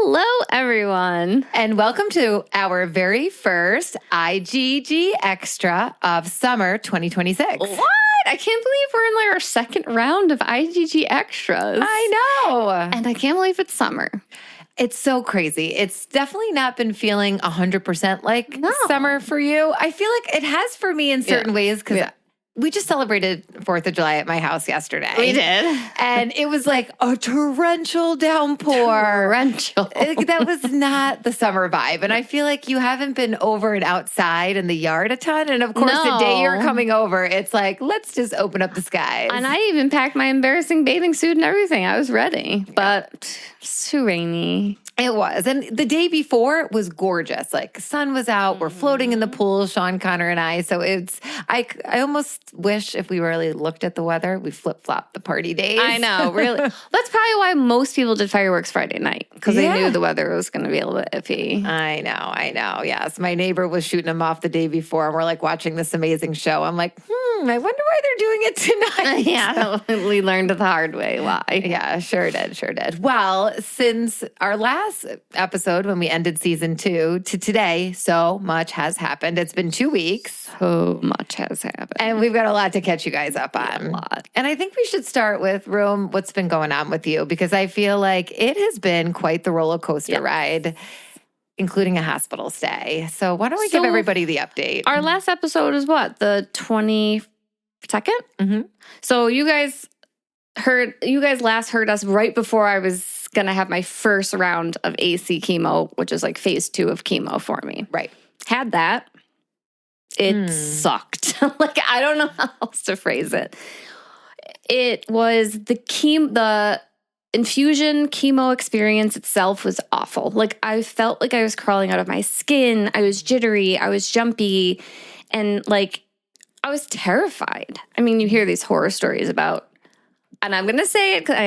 Hello, everyone. And welcome to our very first IGG Extra of Summer 2026. What? I can't believe we're in our second round of IGG Extras. I know. And I can't believe it's summer. It's so crazy. It's definitely not been feeling 100% like summer for you. I feel like it has for me in certain ways because we just celebrated 4th of July at my house yesterday. We did. And it was like a torrential downpour. That was not the summer vibe. And I feel like you haven't been over and outside in the yard a ton. And of course, the day you're coming over, it's like, let's just open up the skies. And I even packed my embarrassing bathing suit and everything. I was ready, but it's too rainy. It was. And the day before was gorgeous. Like sun was out. We're floating in the pool, Sean, Connor, and I. So I almost wish if we really looked at the weather, we flip-flopped the party days. I know, really. That's probably why most people did fireworks Friday night, because they knew the weather was going to be a little bit iffy. I know. Yes. My neighbor was shooting them off the day before, and we're like watching this amazing show. I'm like, I wonder why they're doing it tonight. Yeah, we learned the hard way why. Yeah, sure did. Well, since our last episode when we ended season 2 to today, so much has happened. It's been 2 weeks. So much has happened. And we've got a lot to catch you guys up on. Yeah, a lot. And I think we should start with, Rome, what's been going on with you? Because I feel like it has been quite the roller coaster ride, including a hospital stay. So why don't we give everybody the update? Our last episode is what? The 22nd? Mm-hmm. So you guys last heard us right before I was going to have my first round of AC chemo, which is like phase 2 of chemo for me. Right. Had that. It sucked. Like, I don't know how else to phrase it. It was the infusion chemo experience itself was awful. Like, I felt like I was crawling out of my skin. I was jittery. I was jumpy. And like, I was terrified. I mean, you hear these horror stories about, and I'm going to say it because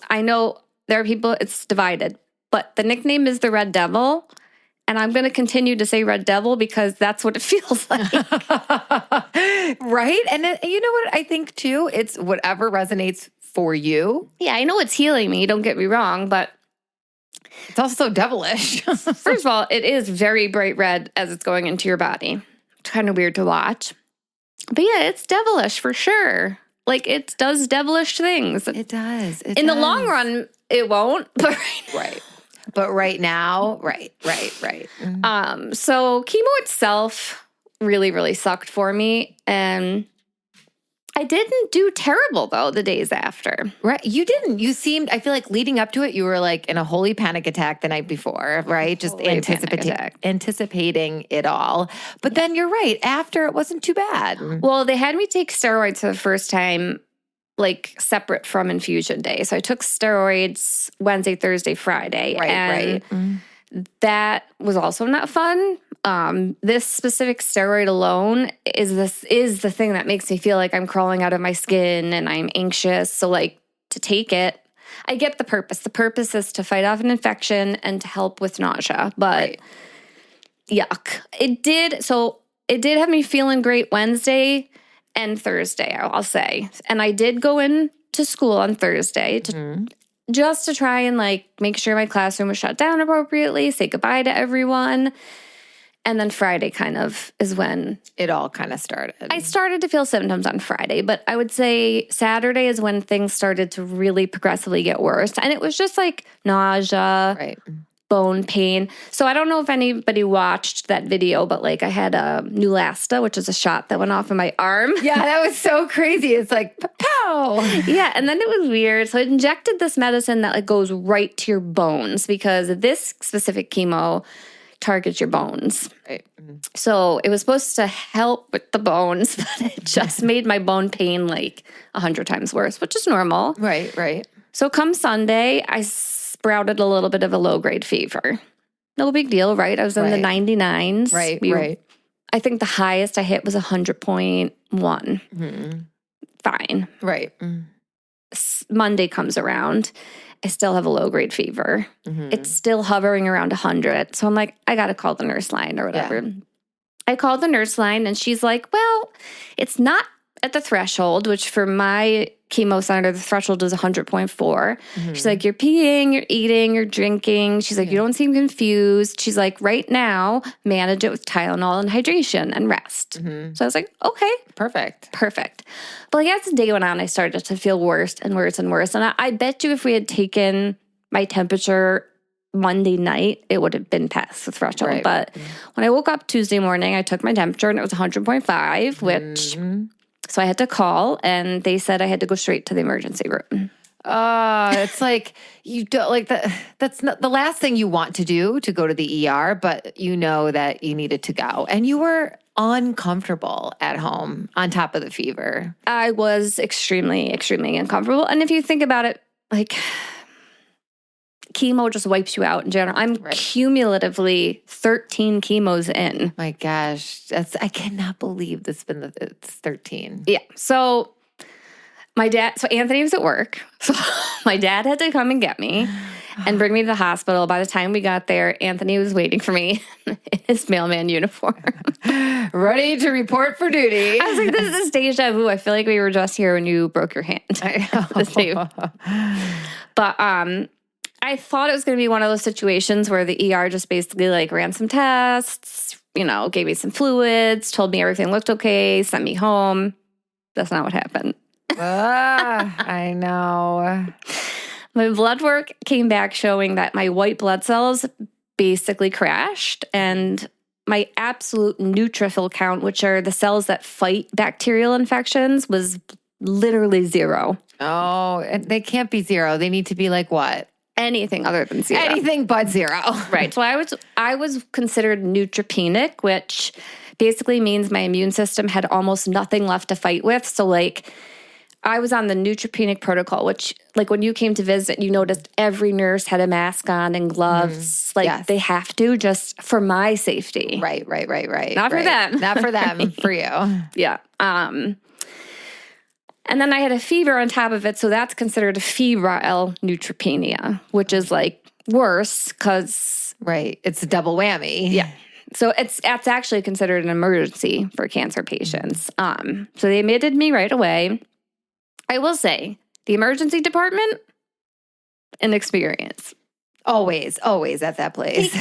I know there are people, it's divided, but the nickname is the Red Devil. And I'm going to continue to say Red Devil because that's what it feels like. Right? And you know what I think too? It's whatever resonates for you. Yeah, I know it's healing me, don't get me wrong, but it's also devilish. First of all, it is very bright red as it's going into your body. It's kind of weird to watch. But yeah, it's devilish for sure. Like, it does devilish things. It does. In the long run, it won't. But right. But right now, right. Mm-hmm. So chemo itself really, really sucked for me. And I didn't do terrible, though, the days after. Right. You didn't. You seemed, I feel like leading up to it, you were like in a holy panic attack the night before, right? Just anticipating it all. But then you're right. After, it wasn't too bad. Well, they had me take steroids for the first time, like separate from infusion day. So I took steroids Wednesday, Thursday, Friday. Right. That was also not fun. This specific steroid alone is the thing that makes me feel like I'm crawling out of my skin and I'm anxious. So like, to take it, I get the purpose. The purpose is to fight off an infection and to help with nausea. But yuck. It did have me feeling great Wednesday and Thursday, I'll say. And I did go into school on Thursday just to try and like make sure my classroom was shut down appropriately, say goodbye to everyone. And then Friday kind of is when it all kind of started. I started to feel symptoms on Friday, but I would say Saturday is when things started to really progressively get worse. And it was just like nausea, bone pain. So I don't know if anybody watched that video, but like I had a Neulasta, which is a shot that went off in my arm. Yeah, that was so crazy. It's like, pow! Yeah, and then it was weird. So I injected this medicine that like goes right to your bones because this specific chemo targets your bones. Right. So it was supposed to help with the bones, but it just made my bone pain like 100 times worse, which is normal. Right. So come Sunday, I sprouted a little bit of a low-grade fever. No big deal, right? I was in the 99s. Right. I think the highest I hit was 100.1. Fine. Right. Monday comes around. I still have a low-grade fever. It's still hovering around 100. So I'm like, I got to call the nurse line or whatever. Yeah. I called the nurse line and she's like, well, it's not at the threshold, which for my chemo center, the threshold is 100.4. She's like, you're peeing, you're eating, you're drinking. She's like, you don't seem confused. She's like, right now, manage it with Tylenol and hydration and rest. So I was like, okay. Perfect. But like as the day went on, I started to feel worse and worse and worse. And I bet you if we had taken my temperature Monday night, it would have been past the threshold. Right. But when I woke up Tuesday morning, I took my temperature and it was 100.5, which... So I had to call, and they said I had to go straight to the emergency room. It's like you don't like that. That's not the last thing you want to do, to go to the ER, but you know that you needed to go, and you were uncomfortable at home on top of the fever. I was extremely, extremely uncomfortable. And if you think about it, like chemo just wipes you out in general. I'm cumulatively 13 chemos in. My gosh, I cannot believe it's 13. Yeah. So Anthony was at work. So my dad had to come and get me and bring me to the hospital. By the time we got there, Anthony was waiting for me in his mailman uniform. Ready to report for duty. I was like, this is deja vu. I feel like we were just here when you broke your hand. I know. But I thought it was going to be one of those situations where the ER just basically like ran some tests, gave me some fluids, told me everything looked okay, sent me home. That's not what happened. I know. My blood work came back showing that my white blood cells basically crashed, and my absolute neutrophil count, which are the cells that fight bacterial infections, was literally 0. Oh, they can't be 0. They need to be like what? Anything other than 0. Anything but 0. Right. So I was considered neutropenic, which basically means my immune system had almost nothing left to fight with. So like I was on the neutropenic protocol, which like when you came to visit, you noticed every nurse had a mask on and gloves. They have to, just for my safety. Right. Not for them. Not for them, for you. Yeah. And then I had a fever on top of it, so that's considered a febrile neutropenia, which is like worse because... Right, it's a double whammy. Yeah. So it's actually considered an emergency for cancer patients. So they admitted me right away. I will say, the emergency department, an experience. Always at that place.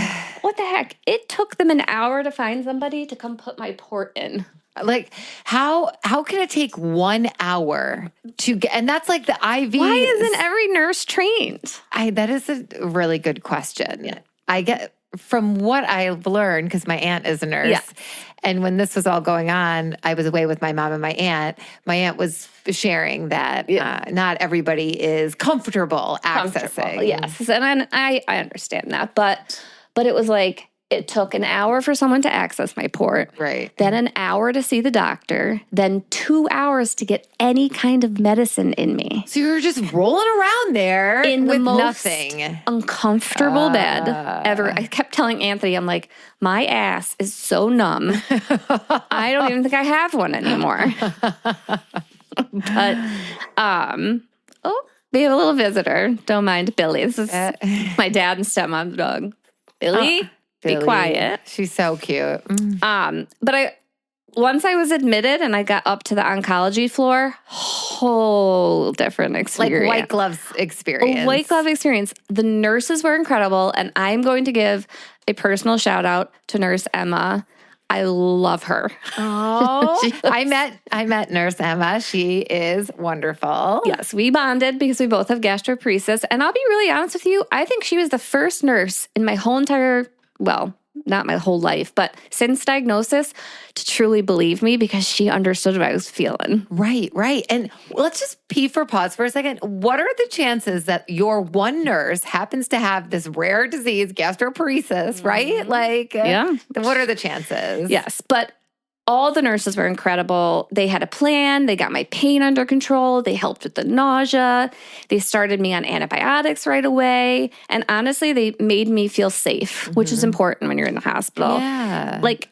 What the heck? It took them an hour to find somebody to come put my port in. Like, how can it take 1 hour to get, and that's like the IV. Why isn't every nurse trained? That is a really good question. Yeah. I get, from what I've learned, because my aunt is a nurse, and when this was all going on, I was away with my mom and my aunt. My aunt was sharing that not everybody is comfortable accessing. Yes, and I understand that, but it was like, it took an hour for someone to access my port. Right. Then an hour to see the doctor. Then 2 hours to get any kind of medicine in me. So you were just rolling around there in with the most nothing. Uncomfortable bed ever. I kept telling Anthony, I'm like, my ass is so numb. I don't even think I have one anymore. But, we have a little visitor. Don't mind Billy. This is my dad and stepmom's dog. Billy? Be quiet. She's so cute. But once I was admitted and I got up to the oncology floor, whole different experience. Like white gloves experience. A white glove experience. The nurses were incredible, and I'm going to give a personal shout out to Nurse Emma. I love her. Oh, I met Nurse Emma. She is wonderful. Yes, we bonded because we both have gastroparesis. And I'll be really honest with you, I think she was the first nurse in my whole entire, well, not my whole life, but since diagnosis, to truly believe me because she understood what I was feeling. Right. And let's just pause for a second. What are the chances that your one nurse happens to have this rare disease, gastroparesis, right? Like, what are the chances? Yes, but all the nurses were incredible. They had a plan. They got my pain under control. They helped with the nausea. They started me on antibiotics right away. And honestly, they made me feel safe, which is important when you're in the hospital. Yeah. Like,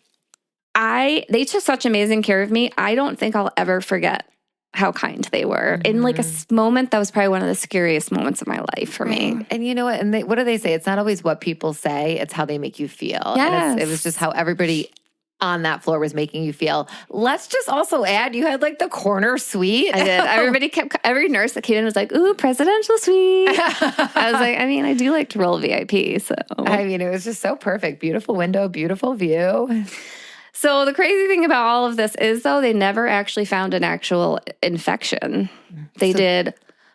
they took such amazing care of me. I don't think I'll ever forget how kind they were. In like a moment, that was probably one of the scariest moments of my life for me. And you know what? And what do they say? It's not always what people say. It's how they make you feel. Yes. And it was just how everybody on that floor was making you feel. Let's just also add, you had like the corner suite. I did. Every nurse that came in was like, ooh, presidential suite. I was like, I mean, I do like to roll VIP, so. I mean, it was just so perfect. Beautiful window, beautiful view. So the crazy thing about all of this is, though, they never actually found an actual infection. They did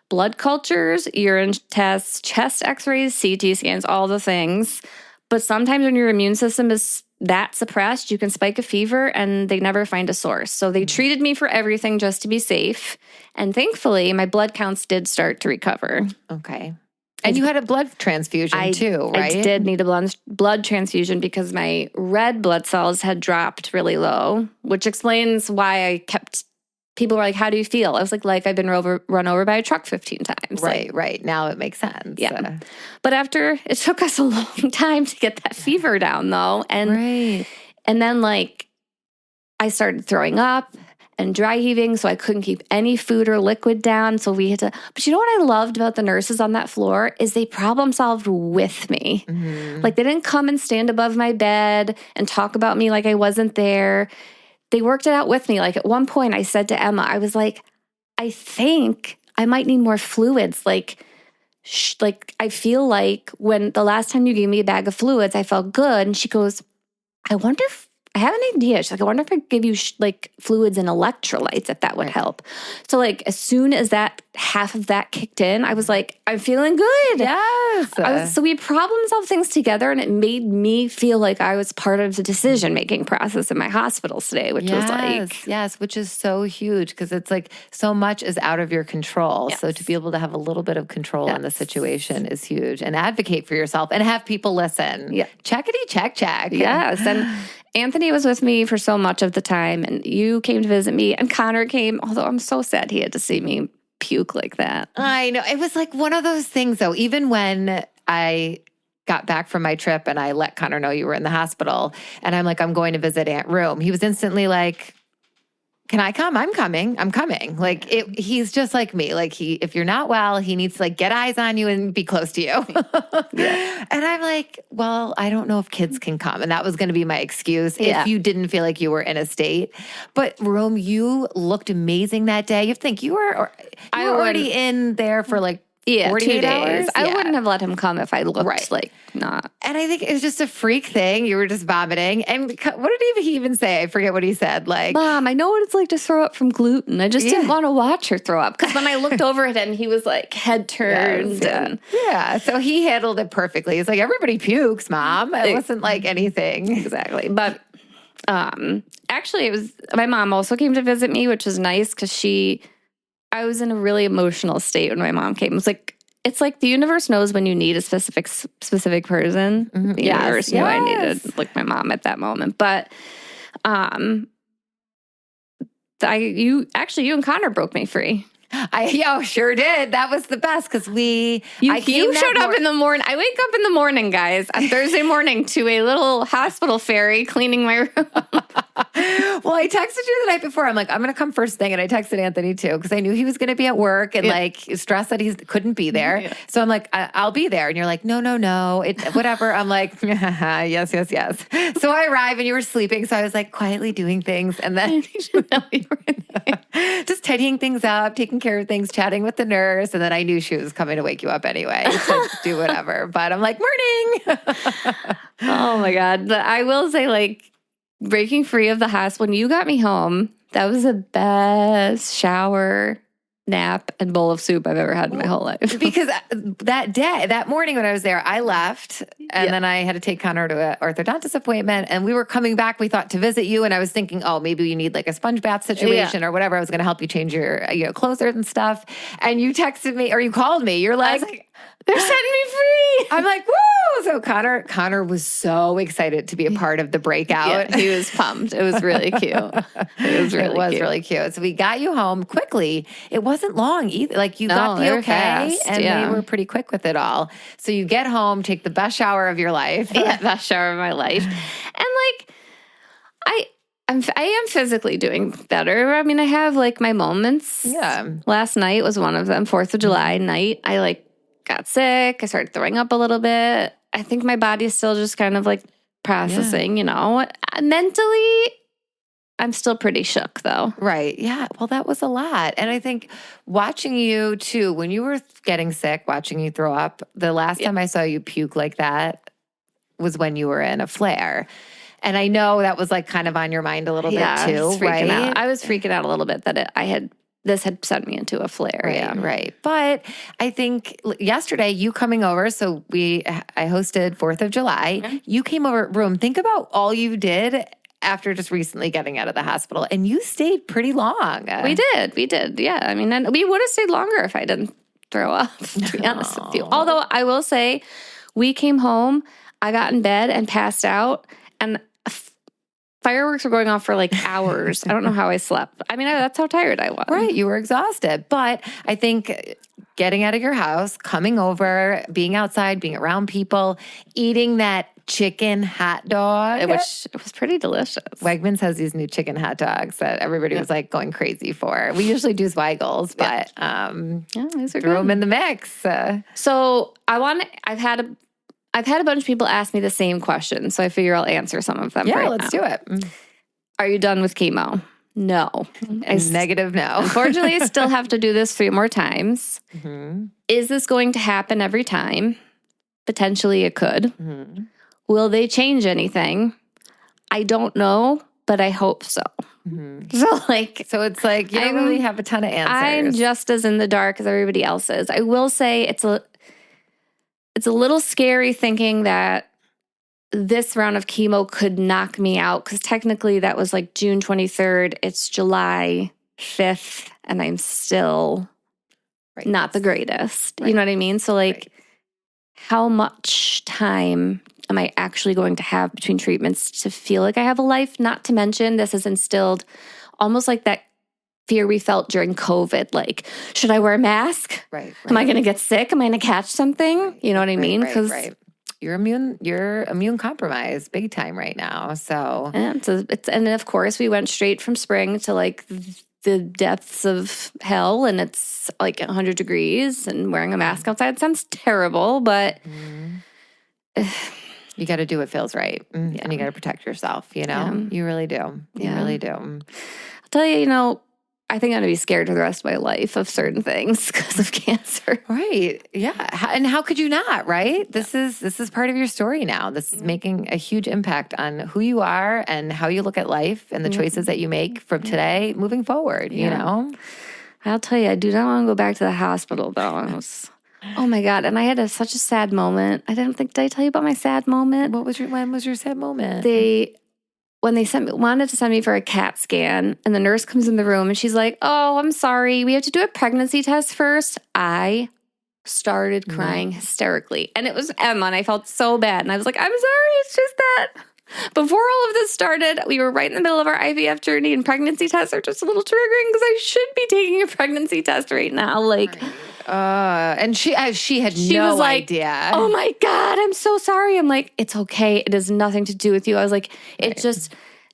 blood cultures, urine tests, chest x-rays, CT scans, all the things. But sometimes when your immune system is that suppressed, you can spike a fever and they never find a source. So they treated me for everything just to be safe. And thankfully, my blood counts did start to recover. Okay. And you had a blood transfusion too, right? I did need a blood transfusion because my red blood cells had dropped really low, which explains why I kept... People were like, how do you feel? I was like I've been run over by a truck 15 times. Right. Now it makes sense. Yeah. But it took us a long time to get that fever down, though. And then, like, I started throwing up and dry heaving, so I couldn't keep any food or liquid down. So we had to... But you know what I loved about the nurses on that floor is they problem solved with me. Mm-hmm. Like, they didn't come and stand above my bed and talk about me like I wasn't there. They worked it out with me. Like, at one point I said to Emma, I was like, I think I might need more fluids. Like I feel like when the last time you gave me a bag of fluids, I felt good. And she goes, I wonder if I have an idea. She's like, I wonder if I give you fluids and electrolytes, if that would help. So like, as soon as that half of that kicked in, I was like, I'm feeling good. Yes. So we problem solved things together, and it made me feel like I was part of the decision-making process in my hospital stay, which was like... Yes, which is so huge because it's like so much is out of your control. Yes. So to be able to have a little bit of control in the situation is huge, and advocate for yourself and have people listen. Yeah. Checkity check. Yes. And Anthony was with me for so much of the time, and you came to visit me, and Connor came, although I'm so sad he had to see me puke like that. I know. It was like one of those things, though. Even when I got back from my trip and I let Connor know you were in the hospital, and I'm like, I'm going to visit Aunt Room, he was instantly like, can I come? I'm coming. Like, he's just like me. Like, if you're not well, he needs to like get eyes on you and be close to you. Yeah. And I'm like, well, I don't know if kids can come. And that was going to be my excuse if you didn't feel like you were in a state. But Rome, you looked amazing that day. You think you were already in there for like 48 2 days. Hours? I wouldn't have let him come if I looked like not. And I think it was just a freak thing. You were just vomiting. And what did he even say? I forget what he said. Like, Mom, I know what it's like to throw up from gluten. I just didn't want to watch her throw up. Because when I looked over at him, he was like head turned. So he handled it perfectly. He's like, everybody pukes, Mom. It wasn't like anything. Exactly. But actually, it was my mom also came to visit me, which was nice because I was in a really emotional state when my mom came. It's like the universe knows when you need a specific person. Mm-hmm. The universe knew I needed like my mom at that moment. But you and Connor broke me free. I sure did. That was the best because you showed up in the morning. I wake up in the morning, guys, on Thursday morning to a little hospital ferry cleaning my room. Well, I texted you the night before. I'm like, I'm going to come first thing. And I texted Anthony too because I knew he was going to be at work and like stressed that he couldn't be there. Yeah. So I'm like, I'll be there. And you're like, no. Whatever. I'm like, yes. So I arrive and you were sleeping. So I was like quietly doing things. And then just tidying things up, taking care of things, chatting with the nurse. And then I knew she was coming to wake you up anyway to do whatever. But I'm like, morning. Oh my God. But I will say, like, breaking free of the hospital, when you got me home, that was the best shower, nap, and bowl of soup I've ever had in my whole life. Because that morning when I was there, I left and then I had to take Connor to an orthodontist appointment and we were coming back, we thought to visit you and I was thinking, oh, maybe you need like a sponge bath situation or whatever. I was going to help you change your clothes and stuff. And you texted me or you called me. You're like, they're setting me free. I'm like, woo! So Connor was so excited to be a part of the breakout. Yeah, he was pumped. It was really cute. It was really cute. So we got you home quickly. It wasn't long either. Like you got the okay fast, and they were pretty quick with it all. So you get home, take the best shower of your life. Yeah, best shower of my life. And like, I am physically doing better. I mean, I have like my moments. Yeah. Last night was one of them. 4th of July night. I got sick. I started throwing up a little bit. I think my body's still just kind of like processing, you know. Mentally, I'm still pretty shook though. Right. Yeah. Well, that was a lot. And I think watching you too, when you were getting sick, watching you throw up, the last time I saw you puke like that was when you were in a flare. And I know that was like kind of on your mind a little bit too, right? I was freaking out a little bit that this had sent me into a flare. Right, right. But I think yesterday you coming over, so I hosted 4th of July. Mm-hmm. You came over room. Think about all you did after just recently getting out of the hospital, and you stayed pretty long. We did. Yeah. I mean, and we would have stayed longer if I didn't throw up, to be honest with you. Although I will say, we came home, I got in bed and passed out, and fireworks were going off for like hours. I don't know how I slept. I mean, that's how tired I was. Right. You were exhausted. But I think getting out of your house, coming over, being outside, being around people, eating that chicken hot dog. Which it was pretty delicious. Wegmans has these new chicken hot dogs that everybody was like going crazy for. We usually do Zweigel's, but these are threw good. them in the mix. So I've had a bunch of people ask me the same question, so I figure I'll answer some of them. Yeah, let's do it. Are you done with chemo? No. Negative no. Unfortunately, I still have to do this 3 more times. Mm-hmm. Is this going to happen every time? Potentially it could. Mm-hmm. Will they change anything? I don't know, but I hope so. Mm-hmm. So it's like you don't really have a ton of answers. I'm just as in the dark as everybody else is. I will say it's a little scary thinking that this round of chemo could knock me out, because technically that was like June 23rd. It's July 5th, and I'm still not the greatest. Right. You know what I mean? So like, how much time am I actually going to have between treatments to feel like I have a life? Not to mention, this has instilled almost like that fear we felt during COVID. Like, should I wear a mask? Right. Am I going to get sick? Am I going to catch something? You know what I mean? Because you're immune compromised big time right now. So and of course we went straight from spring to like the depths of hell, and it's like 100 degrees, and wearing a mask outside sounds terrible, but you got to do what feels right, and you got to protect yourself. You know, you really do. You really do. I'll tell you, I think I'm going to be scared for the rest of my life of certain things because of cancer. Right. Yeah. And how could you not, right? This is part of your story now. This is making a huge impact on who you are and how you look at life and the choices that you make from today moving forward, you know? I'll tell you, I do not want to go back to the hospital though. Oh my God. And I had such a sad moment. Did I tell you about my sad moment? When was your sad moment? When they wanted to send me for a CAT scan, and the nurse comes in the room and she's like, "Oh, I'm sorry. We have to do a pregnancy test first." I started crying hysterically. And it was Emma, and I felt so bad. And I was like, "I'm sorry. It's just that before all of this started, we were right in the middle of our IVF journey, and pregnancy tests are just a little triggering because I should be taking a pregnancy test right now." Like, and she had no idea. "Oh my God, I'm so sorry." I'm like, "It's okay. It has nothing to do with you." I was like,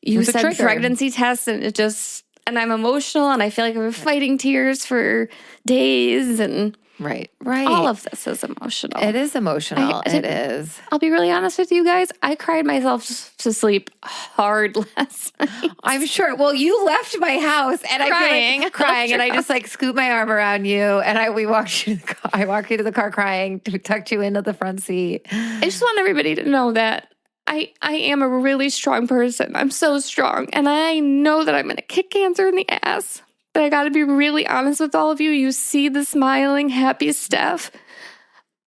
you said pregnancy tests, and and I'm emotional, and I feel like I've been fighting tears for days, and Right. all of this is emotional. It is emotional. It is. I'll be really honest with you guys. I cried myself to sleep hard last night. I'm sure. Well, you left my house and I crying, and I just like scooped my arm around you, and we walked you to the car. I walked you to the car crying, tucked you into the front seat. I just want everybody to know that I am a really strong person. I'm so strong, and I know that I'm going to kick cancer in the ass. But I got to be really honest with all of you. You see the smiling, happy Stef,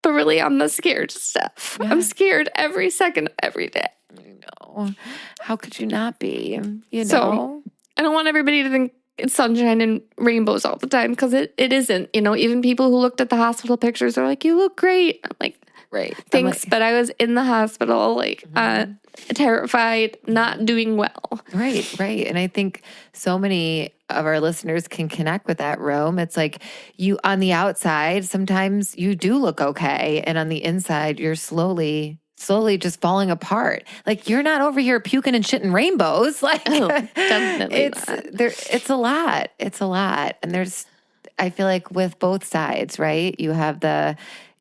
but really I'm the scared Stef. Yeah. I'm scared every second of every day. I know. How could you not be? You know? So I don't want everybody to think it's sunshine and rainbows all the time, because it isn't. Even people who looked at the hospital pictures are like, "You look great." I'm like, right. Thanks, but I was in the hospital, terrified, not doing well. Right. And I think so many of our listeners can connect with that, Rome. It's like you on the outside, sometimes you do look okay, and on the inside, you're slowly just falling apart. Like, you're not over here puking and shitting rainbows. Like, definitely it's a lot. It's a lot. And I feel like with both sides, right? You have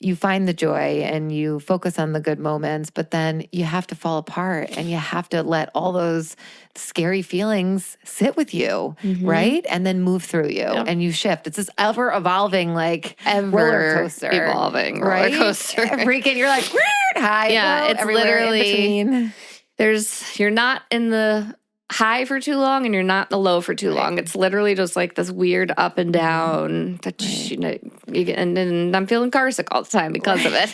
you find the joy and you focus on the good moments, but then you have to fall apart and you have to let all those scary feelings sit with you, right? And then move through you and you shift. It's this ever evolving, like roller coaster. Evolving roller coaster. Freaking, you're like, high. Yeah, low, it's everywhere literally, in between. you're not in the high for too long and you're not in the low for too long. It's literally just like this weird up and down that you get, and I'm feeling car sick all the time because of it.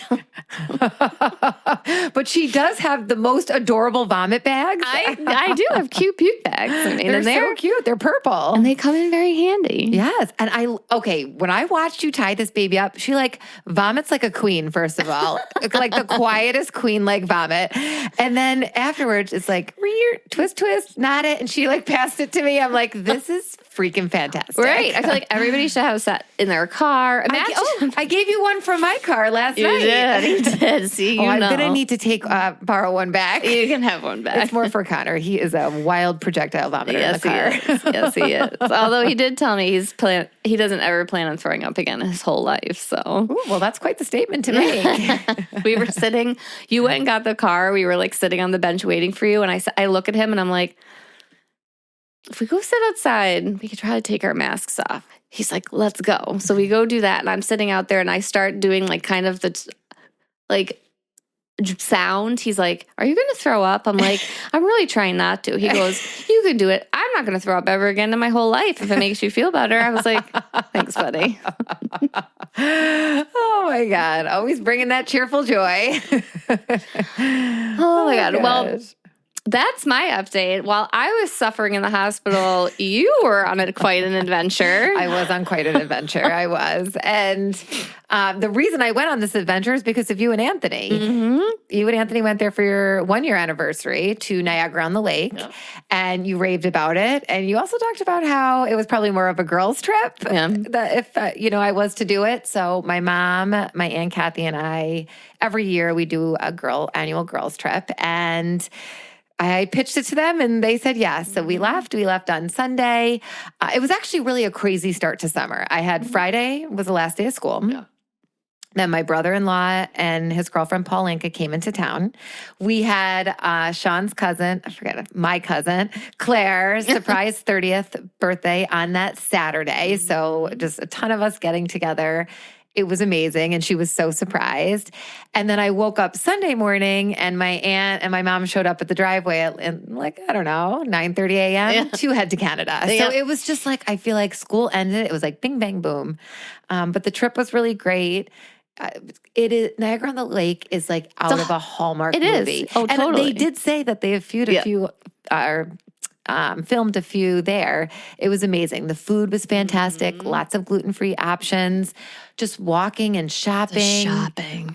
But she does have the most adorable vomit bags. I do have cute puke bags. I mean, they're so cute. They're purple. And they come in very handy. Yes. And when I watched you tie this baby up, she like vomits like a queen, first of all. Like the quietest queen-like vomit. And then afterwards, it's like, twist, not it. And she like passed it to me. I'm like, this is freaking fantastic. Right. I feel like everybody should have that in their car. Imagine. I gave you one from my car last night. You did. See, I'm going to need to borrow one back. You can have one back. It's more for Connor. He is a wild projectile vomiter in the car. Yes, he is. Although he did tell me he doesn't ever plan on throwing up again his whole life. So, ooh, well, that's quite the statement to make. We were sitting. You went and got the car. We were like sitting on the bench waiting for you, and I look at him and I'm like, if we go sit outside, we could try to take our masks off. He's like, let's go. So we go do that, and I'm sitting out there, and I start doing like kind of the like sound. He's like, are you going to throw up? I'm like, I'm really trying not to. He goes, you can do it. I'm not going to throw up ever again in my whole life if it makes you feel better. I was like, thanks, buddy. Oh my God. Always bringing that cheerful joy. Oh my God. Well, that's my update. While I was suffering in the hospital, you were on quite an adventure. I was on quite an adventure. I was. And the reason I went on this adventure is because of you and Anthony. You and Anthony went there for your 1-year anniversary to Niagara-on-the-Lake, and you raved about it. And you also talked about how it was probably more of a girls' trip if I was to do it. So my mom, my Aunt Kathy, and I, every year we do annual girls' trip. And I pitched it to them and they said yes. So we left. We left on Sunday. It was actually really a crazy start to summer. I had Friday was the last day of school. Yeah. Then my brother-in-law and his girlfriend, Paulinka, came into town. We had Sean's cousin, my cousin, Claire's surprise 30th birthday on that Saturday. So just a ton of us getting together. It was amazing, and she was so surprised. And then I woke up Sunday morning, and my aunt and my mom showed up at the driveway at 9:30 a.m. to head to Canada. So it was just like, I feel like school ended. It was like bing, bang, boom. But the trip was really great. It is Niagara-on-the-Lake is like out of a Hallmark movie. Oh, totally. And they did say that they have filmed a few there. It was amazing. The food was fantastic. Lots of gluten-free options. Just walking and shopping.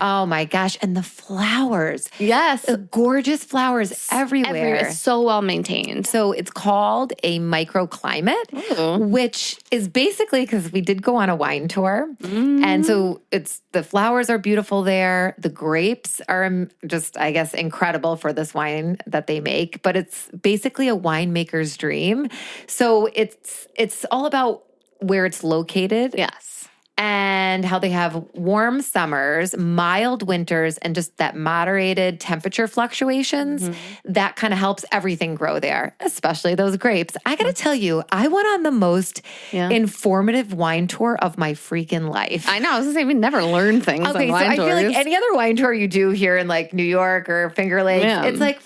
Oh my gosh. And the flowers. Yes. The gorgeous flowers everywhere. So well maintained. So it's called a microclimate, which is basically because we did go on a wine tour. And so the flowers are beautiful there. The grapes are just, I guess, incredible for this wine that they make. But it's basically a winemaker's dream. So it's all about where it's located. Yes. And how they have warm summers, mild winters, and just that moderated temperature fluctuations. That kind of helps everything grow there, especially those grapes. I got to tell you, I went on the most informative wine tour of my freaking life. I know. I was going to say, we never learn things on wine tours. I feel like any other wine tour you do here in like New York or Finger Lakes, it's like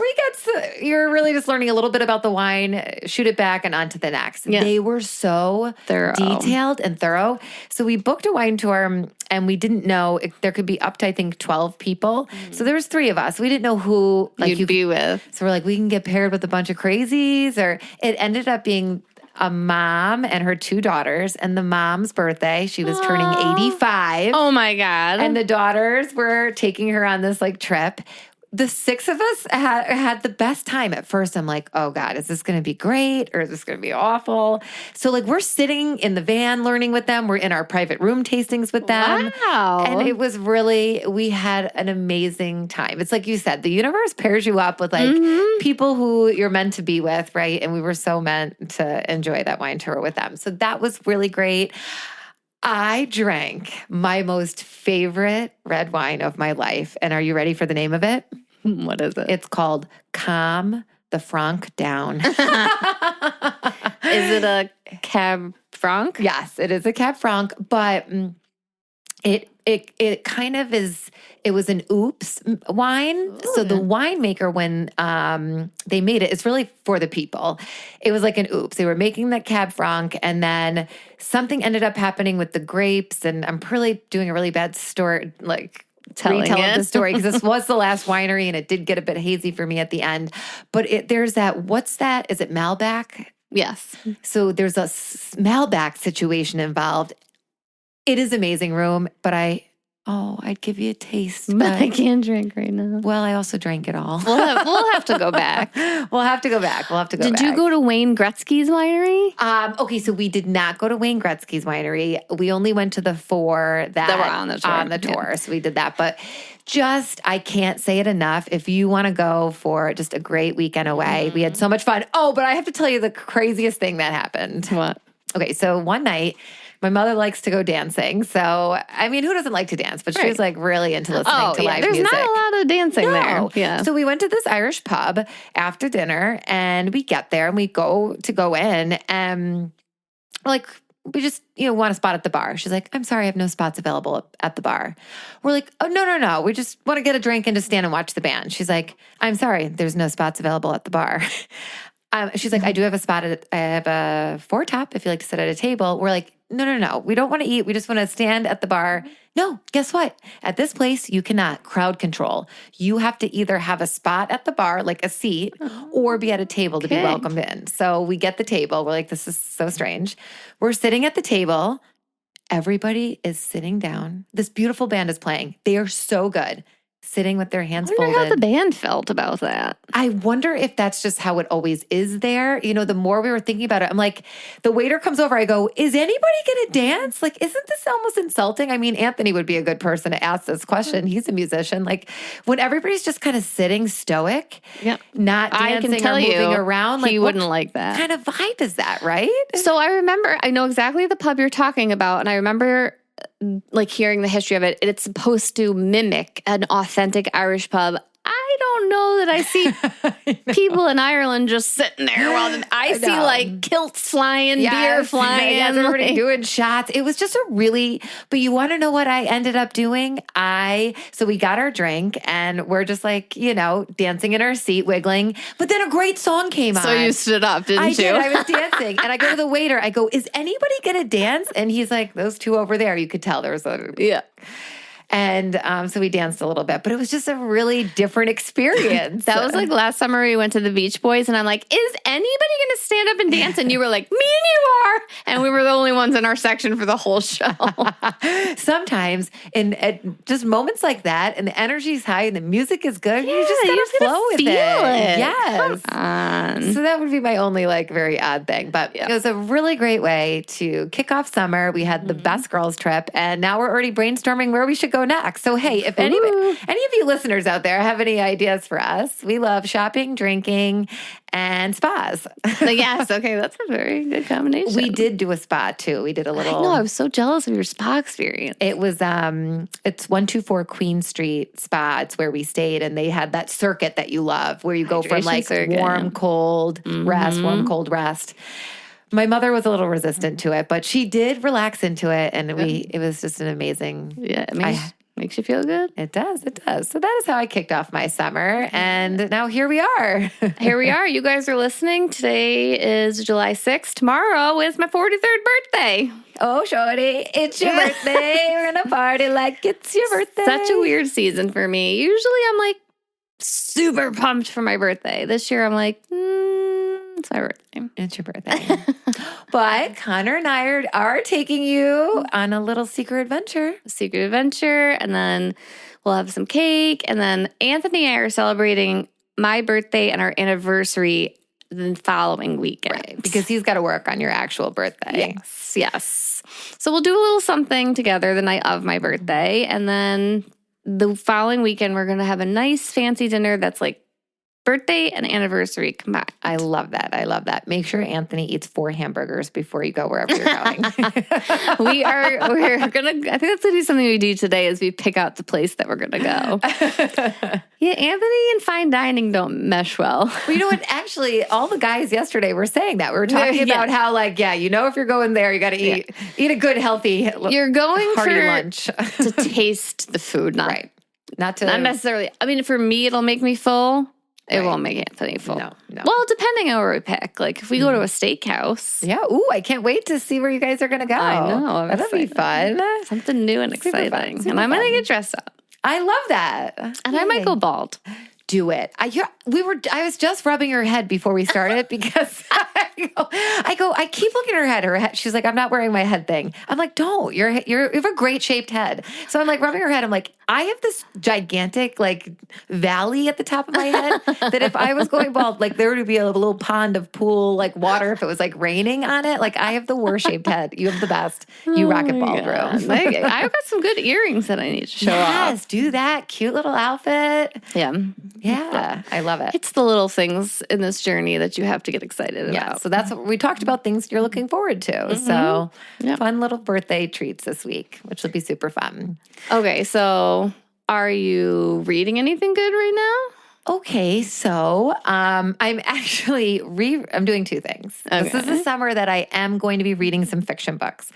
you're really just learning a little bit about the wine, shoot it back, and on to the next. Yeah. They were so detailed and thorough. So we booked a wine tour and we didn't know there could be up to, I think, 12 people. So there was 3 of us. We didn't know who you'd be with. So we're like, we can get paired with a bunch of crazies. Or it ended up being a mom and her 2 daughters. And the mom's birthday, she was turning 85. Oh my God. And the daughters were taking her on this like trip. The 6 of us had the best time. At first, I'm like, oh God, is this going to be great or is this going to be awful? So like we're sitting in the van learning with them. We're in our private room tastings with them. Wow. And it was really, we had an amazing time. It's like you said, the universe pairs you up with like people who you're meant to be with, right? And we were so meant to enjoy that wine tour with them. So that was really great. I drank my most favorite red wine of my life. And are you ready for the name of it? What is it? It's called Calm the Franc Down. Is it a Cab Franc? Yes, it is a Cab Franc, but it kind of is. It was an oops wine. Ooh. So the winemaker, when they made it, it's really for the people. It was like an oops. They were making the Cab Franc, and then something ended up happening with the grapes. And I'm really doing a really bad story, like retell of the story, because this was the last winery, and it did get a bit hazy for me at the end. But there's that. What's that? Is it Malbec? Yes. So there's a Malbec situation involved. It is amazing room, but I'd give you a taste. But I can't drink right now. Well, I also drank it all. We'll have to go back. We'll have to go back. Did you go to Wayne Gretzky's winery? Okay, so we did not go to Wayne Gretzky's winery. We only went to the 4 that were on the tour. Yeah. So we did that. But I can't say it enough. If you want to go for just a great weekend away, we had so much fun. Oh, but I have to tell you the craziest thing that happened. What? Okay, so one night, my mother likes to go dancing. So, I mean, who doesn't like to dance? But she was like really into listening to live there's music. There's not a lot of dancing there. Yeah. So we went to this Irish pub after dinner, and we get there and we go in, and we just, want a spot at the bar. She's like, I'm sorry, I have no spots available at the bar. We're like, oh, no. We just want to get a drink and just stand and watch the band. She's like, I'm sorry, there's no spots available at the bar. She's like, I do have a spot I have a 4-top if you like to sit at a table. We're like, no. We don't want to eat. We just want to stand at the bar. No, guess what? At this place, you cannot crowd control. You have to either have a spot at the bar, like a seat, or be at a table to be welcomed in. So we get the table. We're like, this is so strange. We're sitting at the table. Everybody is sitting down. This beautiful band is playing. They are so good. Sitting with their hands folded. I wonder how the band felt about that. I wonder if that's just how it always is there. The more we were thinking about it, I'm like, the waiter comes over, I go, is anybody going to dance? Like, isn't this almost insulting? I mean, Anthony would be a good person to ask this question. He's a musician. Like, when everybody's just kind of sitting stoic, not dancing or moving around. He wouldn't like that. What kind of vibe is that, right? So I know exactly the pub you're talking about, and I remember hearing the history of it. It's supposed to mimic an authentic Irish pub. I don't know that I see people in Ireland just sitting there while I see kilts flying, beer flying. Yes, everybody doing shots. It was just but you want to know what I ended up doing? So we got our drink and we're just dancing in our seat, wiggling. But then a great song came on. So you stood up, didn't you? I did. I was dancing. And I go to the waiter. I go, is anybody going to dance? And he's like, those two over there. You could tell there was Yeah. And so we danced a little bit, but it was just a really different experience. That was like last summer we went to the Beach Boys, and I'm like, is anybody going to stand up and dance? And you were like, me and you are. And we were the only ones in our section for the whole show. Sometimes at just moments like that, and the energy's high and the music is good, you just got to flow with it. Yes. Come on. So that would be my only very odd thing. But it was a really great way to kick off summer. We had the best girls trip, and now we're already brainstorming where we should go next. So, hey, if any of you listeners out there have any ideas for us, we love shopping, drinking, and spas. Yes. Okay. That's a very good combination. We did do a spa too. We did a little. I know. I was so jealous of your spa experience. It was, it's 124 Queen Street Spa. It's where we stayed. And they had that circuit that you love where you go from warm, cold rest, warm, cold rest. My mother was a little resistant to it, but she did relax into it, and it was just an amazing. Yeah, it makes you feel good. It does. So that is how I kicked off my summer, and now here we are. Here we are. You guys are listening. Today is July 6th. Tomorrow is my 43rd birthday. Oh, shorty, it's your birthday. We're gonna party like it's your birthday. Such a weird season for me. Usually I'm super pumped for my birthday. This year I'm like, it's my birthday. It's your birthday. But Connor and I are taking you on a little secret adventure. And then we'll have some cake. And then Anthony and I are celebrating my birthday and our anniversary the following weekend. Right, because he's got to work on your actual birthday. Yes. So we'll do a little something together the night of my birthday. And then the following weekend, we're going to have a nice fancy dinner that's birthday and anniversary combined. I love that. I love that. Make sure Anthony eats 4 hamburgers before you go wherever you're going. We're gonna. I think that's gonna be something we do today. Is we pick out the place that we're gonna go. Yeah, Anthony and fine dining don't mesh well. Well, you know what? Actually, all the guys yesterday were saying that. We were talking about how, like, if you're going there, you got to eat a good, healthy. You're going hearty for lunch to taste the food, not not necessarily. I mean, for me, it'll make me full. It won't make Anthony full. No. Well, depending on where we pick. Like, if we go to a steakhouse. Yeah. Ooh, I can't wait to see where you guys are going to go. I know. That'll be fun. Something new and exciting. And I'm going to get dressed up. I love that. And I might go bald. Do it. I was just rubbing her head before we started because I keep looking at her head. She's like, I'm not wearing my head thing. I'm like, don't. You have a great shaped head. So I'm like rubbing her head. I'm like, I have this gigantic like valley at the top of my head that if I was going bald, like there would be a little pond of pool like water if it was like raining on it. Like I have the worst shaped head. You have the best. You rock it ballroom. I've got some good earrings that I need to show off. Yes, do that. Cute little outfit. Yeah, I love it. It's the little things in this journey that you have to get excited about. So that's what we talked about, things you're looking forward to. Mm-hmm. So fun little birthday treats this week, which will be super fun. Okay, so are you reading anything good right now? Okay, so I'm actually I'm doing 2 things. Okay. This is the summer that I am going to be reading some fiction books.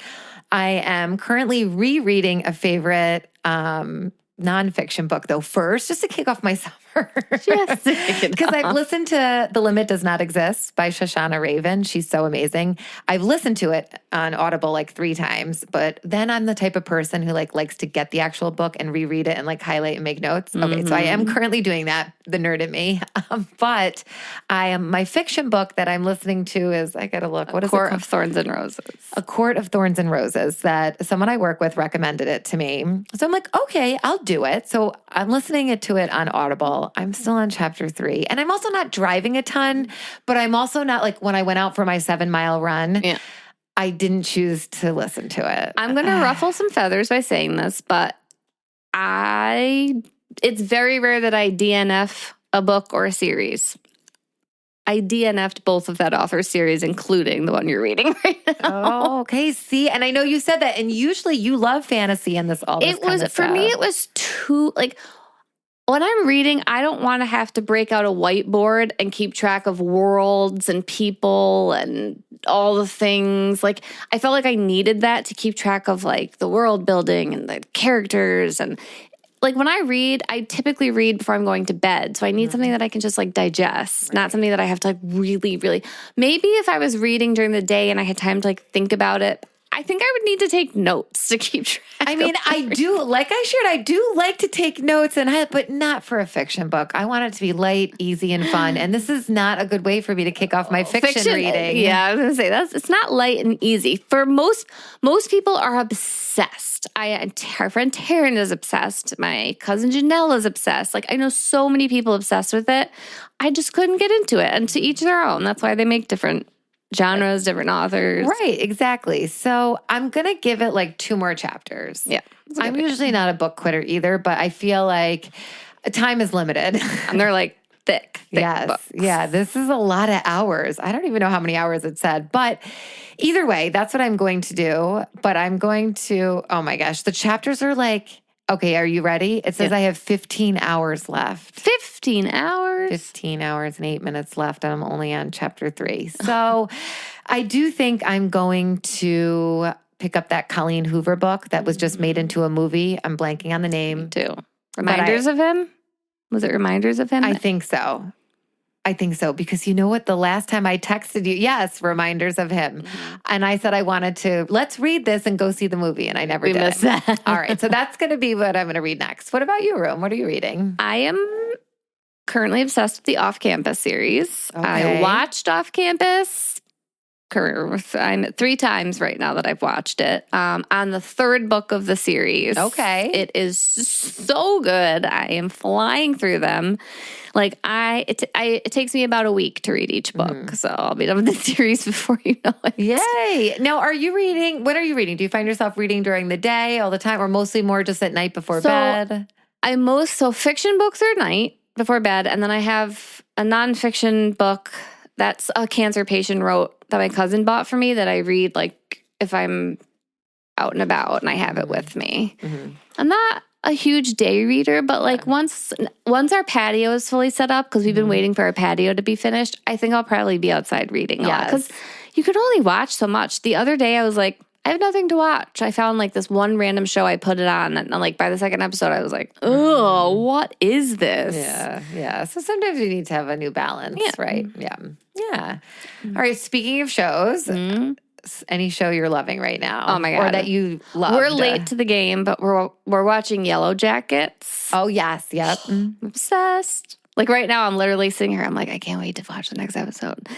I am currently rereading a favorite nonfiction book, though, first, just to kick off my summer. Yes. Because I've listened to The Limit Does Not Exist by Shoshana Raven. She's so amazing. I've listened to it on Audible like 3 times, but then I'm the type of person who likes to get the actual book and reread it and highlight and make notes. Mm-hmm. Okay, so I am currently doing that, the nerd in me. But my fiction book that I'm listening to is, I gotta look, what is it called? A Court of Thorns and Roses. A Court of Thorns and Roses, that someone I work with recommended it to me. So I'm like, okay, I'll do it. So I'm listening to it on Audible. I'm still on chapter 3. And I'm also not driving a ton, but I'm also not when I went out for my 7-mile run, I didn't choose to listen to it. I'm going to ruffle some feathers by saying this, but it's very rare that I DNF a book or a series. I DNF'd both of that author's series, including the one you're reading right now. Oh, okay. See, and I know you said that, and usually you love fantasy and this kind of stuff. For me, it was too, when I'm reading, I don't want to have to break out a whiteboard and keep track of worlds and people and all the things. I felt like I needed that to keep track of the world building and the characters. And when I read, I typically read before I'm going to bed. So I need something that I can just digest, not something that I have to really, really. Maybe if I was reading during the day and I had time to think about it, I think I would need to take notes to keep track. I mean, I do, I do like to take notes, but not for a fiction book. I want it to be light, easy, and fun. And this is not a good way for me to kick off my fiction reading. Yeah, I was going to say, it's not light and easy. For most people are obsessed. Our friend Taryn is obsessed. My cousin Janelle is obsessed. I know so many people obsessed with it. I just couldn't get into it. And to each their own. That's why they make different genres, different authors. Right, exactly. So I'm going to give it 2 more chapters. Yeah. I'm usually not a book quitter either, but I feel like time is limited. And they're thick yes. books. Yeah, this is a lot of hours. I don't even know how many hours it said, but either way, that's what I'm going to do. But I'm going to, oh my gosh, the chapters are okay, are you ready? It says I have 15 hours left. 15 hours? 15 hours and 8 minutes left, and I'm only on chapter 3. So I do think I'm going to pick up that Colleen Hoover book that was just made into a movie. I'm blanking on the name. Me too. Reminders of him? Was it Reminders of Him? I think so. Because you know what? The last time I texted you, yes, Reminders of Him. Mm-hmm. And I said I wanted to, let's read this and go see the movie. And I never did. Missed that. All right. So that's going to be what I'm going to read next. What about you, Rome? What are you reading? I am currently obsessed with the Off Campus series. Okay. I watched Off Campus. I'm at 3 times right now that I've watched it. On the 3rd book of the series. Okay. It is so good. I am flying through them. It takes me about a week to read each book. So I'll be done with the series before you know it. Yay. Now, when are you reading? Do you find yourself reading during the day all the time or mostly more just at night before bed? So fiction books are at night before bed. And then I have a nonfiction book that's a cancer patient wrote that my cousin bought for me that I read like if I'm out and about and I have it with me. Mm-hmm. I'm not a huge day reader, but like once our patio is fully set up, because we've been waiting for our patio to be finished, I think I'll probably be outside reading a lot. Because you can only watch so much. The other day I was like, I have nothing to watch. I found like this one random show, I put it on, and like by the second episode I was like, oh, what is this? Yeah. So sometimes you need to have a new balance, right? Yeah. All right, speaking of shows, any show you're loving right now? Oh my God. Or that you love. We're late to the game, but we're watching Yellow Jackets. Oh, yes. Yep. I'm obsessed. Like right now, I'm literally sitting here. I'm like, I can't wait to watch the next episode.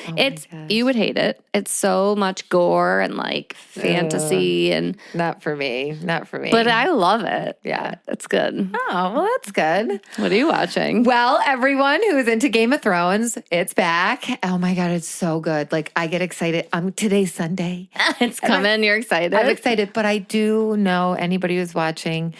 You would hate it. It's so much gore and like fantasy and not for me. But I love it. Yeah, it's good. Oh, well, that's good. What are you watching? Well, everyone who is into Game of Thrones, it's back. Oh my God, it's so good. Like I get excited. Today's Sunday. It's coming. You're excited. I'm excited, but I do know anybody who's watching,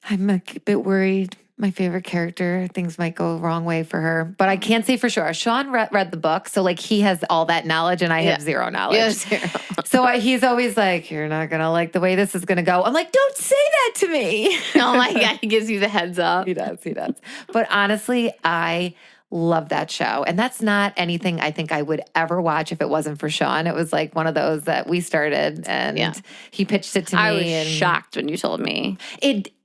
I'm a bit worried. My favorite character, things might go the wrong way for her, but I can't say for sure. Sean read the book, so like he has all that knowledge and I have zero knowledge. Zero. So he's always like, you're not going to like the way this is going to go. I'm like, don't say that to me. Oh my God, he gives you the heads up. He does. But honestly, I love that show. And that's not anything I think I would ever watch if it wasn't for Sean. It was like one of those that we started and he pitched it to me. I was shocked when you told me.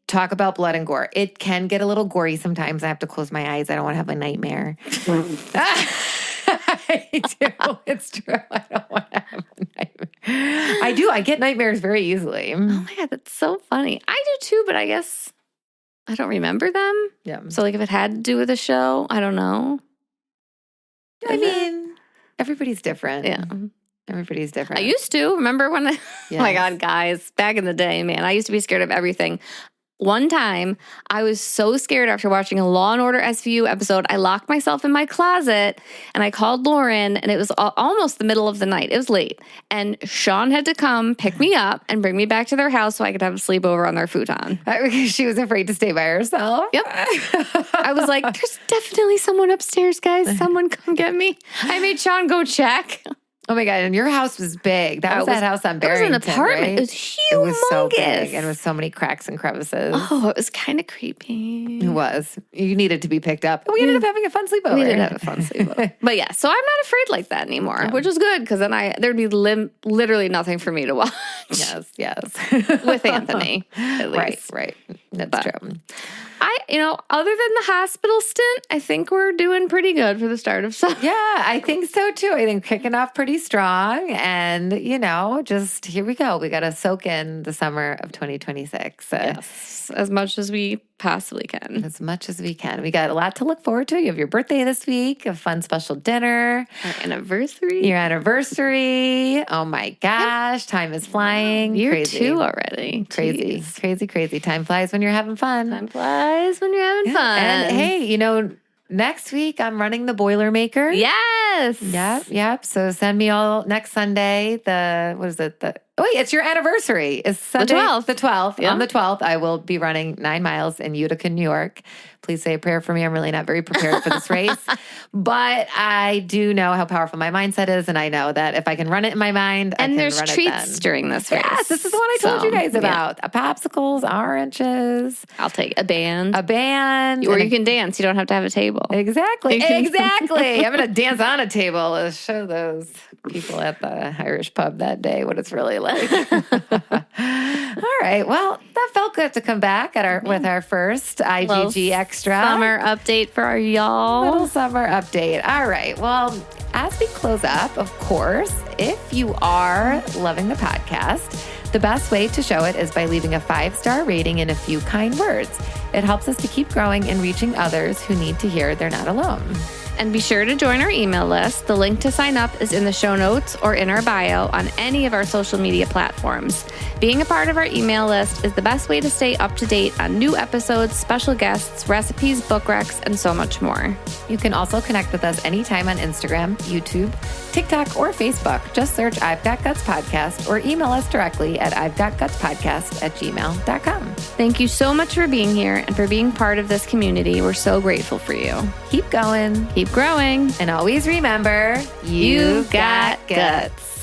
Talk about blood and gore. It can get a little gory sometimes. I have to close my eyes. I don't want to have a nightmare. I do. It's true. I don't want to have a nightmare. I do. I get nightmares very easily. Oh my God, that's so funny. I do too, but I guess I don't remember them. Yeah. So like if it had to do with a show, I don't know. I mean, everybody's different. Yeah. Everybody's different. I used to. Remember when oh my God, guys, back in the day, man, I used to be scared of everything. One time, I was so scared after watching a Law & Order SVU episode, I locked myself in my closet and I called Lauren, and it was almost the middle of the night. It was late. And Sean had to come pick me up and bring me back to their house so I could have a sleepover on their futon. Because she was afraid to stay by herself? Yep. I was like, there's definitely someone upstairs, guys. Someone come get me. I made Sean go check. Oh my God, and your house was big. That was that house on Barrington, it was an apartment. Right? It was humongous. It was so big, and with so many cracks and crevices. Oh, it was kind of creepy. It was. You needed to be picked up. We ended up having a fun sleepover. We did have a fun sleepover. But yeah, so I'm not afraid like that anymore, which is good because then there'd be literally nothing for me to watch. Yes. With Anthony, at least. Right. That's true. Other than the hospital stint, I think we're doing pretty good for the start of summer. Yeah, I think so too. I think kicking off pretty strong. And, just here we go. We got to soak in the summer of 2026. Yes, as much as we possibly can. As much as we can. We got a lot to look forward to. You have your birthday this week, a fun special dinner. Our anniversary. Your anniversary. Oh my gosh, time is flying. Year 2 already. Crazy. Time flies when you're having fun. Time flies when you're having fun. And hey, next week I'm running the Boilermaker. Yes. Yep. So send me all next Sunday. It's your anniversary. It's Sunday. The 12th. Yeah. On the 12th, I will be running 9 miles in Utica, New York. Please say a prayer for me. I'm really not very prepared for this race. But I do know how powerful my mindset is. And I know that if I can run it in my mind, I can run it then. And there's treats during this race. Yes, this is the one I told you guys about. Popsicles, oranges. I'll take a band. Or you can dance. You don't have to have a table. Exactly. I'm going to dance on a table to show those people at the Irish pub that day what it's really like. All right. Well, that felt good to come back with our first IGG Extra summer update for our y'all. Little summer update. All right. Well, as we close up, of course, if you are loving the podcast, the best way to show it is by leaving a 5-star rating and a few kind words. It helps us to keep growing and reaching others who need to hear they're not alone. And be sure to join our email list. The link to sign up is in the show notes or in our bio on any of our social media platforms. Being a part of our email list is the best way to stay up to date on new episodes, special guests, recipes, book recs, and so much more. You can also connect with us anytime on Instagram, YouTube, TikTok, or Facebook. Just search I've Got Guts Podcast or email us directly at I'veGotGutsPodcast@gmail.com. Thank you so much for being here and for being part of this community. We're so grateful for you. Keep going. Keep growing. And always remember, you've got guts.